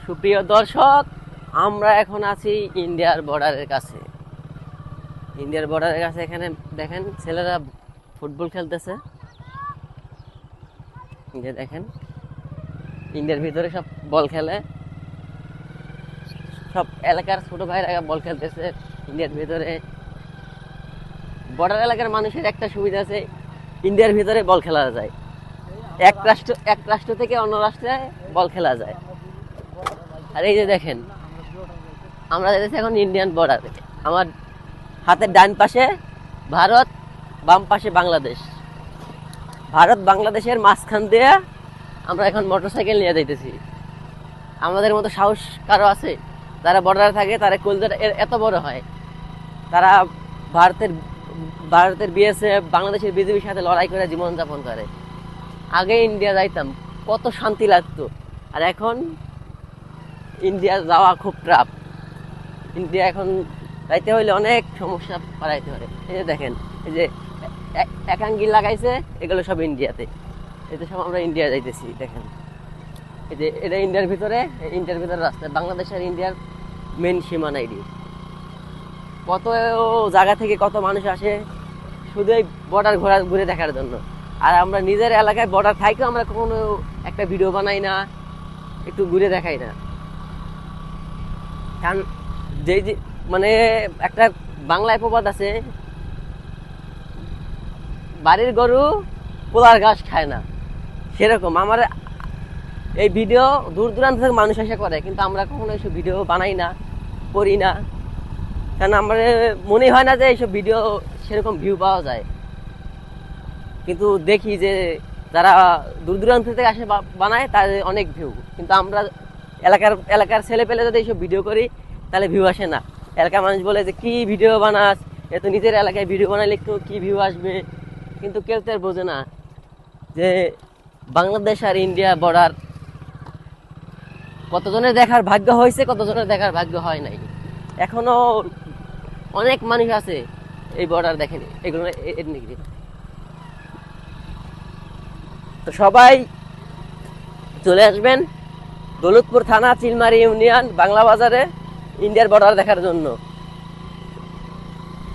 সুপ্রিয় দর্শক, আমরা এখন আছি ইন্ডিয়ার বর্ডারের কাছে। ইন্ডিয়ার বর্ডারের কাছে এখানে দেখেন ছেলেরা ফুটবল খেলতেছে। দেখেন ইন্ডিয়ার ভিতরে সব বল খেলে, সব এলাকার ছোট ভাইরা বল খেলতেছে ইন্ডিয়ার ভিতরে। বর্ডার এলাকার মানুষের একটা সুবিধা আছে, ইন্ডিয়ার ভিতরে বল খেলা যায়। এক রাষ্ট্র থেকে অন্য রাষ্ট্রে বল খেলা যায়। আর এই যে দেখেন, আমরা যাচ্ছি এখন ইন্ডিয়ান বর্ডারে। আমার হাতের ডান পাশে ভারত, বাম পাশে বাংলাদেশ। ভারত বাংলাদেশের মাঝখান দিয়ে আমরা এখন মোটরসাইকেল নিয়ে যাইতেছি। আমাদের মতো সাহস কারো আছে? যারা বর্ডারে থাকে তারা কলজাটা এত বড় হয়, তারা ভারতের বিএসএফ, বাংলাদেশের বিজেপির সাথে লড়াই করে জীবনযাপন করে। আগে ইন্ডিয়া যাইতাম, কত শান্তি লাগতো। আর এখন ইন্ডিয়া যাওয়া খুব টাফ। ইন্ডিয়া এখন যাইতে হইলে অনেক সমস্যা পারাইতে হয়। এই যে দেখেন, এই যে একাঙ্গি লাগাইছে, এগুলো সব ইন্ডিয়াতে। এতে সব আমরা ইন্ডিয়া যাইতেছি। দেখেন এই যে এটা ইন্ডিয়ার ভিতরে, ইন্ডিয়ার ভিতরে রাস্তা। বাংলাদেশ আর ইন্ডিয়ার মেন সীমানা এটি। কত জায়গা থেকে কত মানুষ আসে শুধু এই বর্ডার ঘুরে দেখার জন্য। আর আমরা নিজের এলাকায় বর্ডার থাকেও আমরা কখনো একটা ভিডিও বানাই না, একটু ঘুরে দেখাই না। কারণ যে মানে একটা বাংলায় প্রবাদ আছে, বাড়ির গরু পোলার ঘাস খায় না। সেরকম আমার এই ভিডিও দূর দূরান্ত থেকে মানুষ এসে করে, কিন্তু আমরা কখনো এইসব ভিডিও বানাই না, করি না। কারণ আমার মনে হয় না যে এইসব ভিডিও সেরকম ভিউ পাওয়া যায়। কিন্তু দেখি যে যারা দূর দূরান্ত থেকে আসে বানায়, তাদের অনেক ভিউ। কিন্তু আমরা এলাকার ছেলে পেলে যদি এইসব ভিডিও করি, তাহলে ভিউ আসে না। এলাকার মানুষ বলে যে কি ভিডিও বানাস, এ তো নিজের এলাকায় ভিডিও বানাইলে একটু কি ভিউ আসবে। কিন্তু কেউ তো আর বোঝে না যে বাংলাদেশ আর ইন্ডিয়া বর্ডার কতজনের দেখার ভাগ্য হয়েছে, কতজনের দেখার ভাগ্য হয় নাই। এখনো অনেক মানুষ আছে এই বর্ডার দেখেনি, এগুলো এদিকে। তো সবাই চলে আসবেন দৌলতপুর থানা, চিলমারি ইউনিয়ন, বাংলা বাজারে ইন্ডিয়ার বর্ডার দেখার জন্য।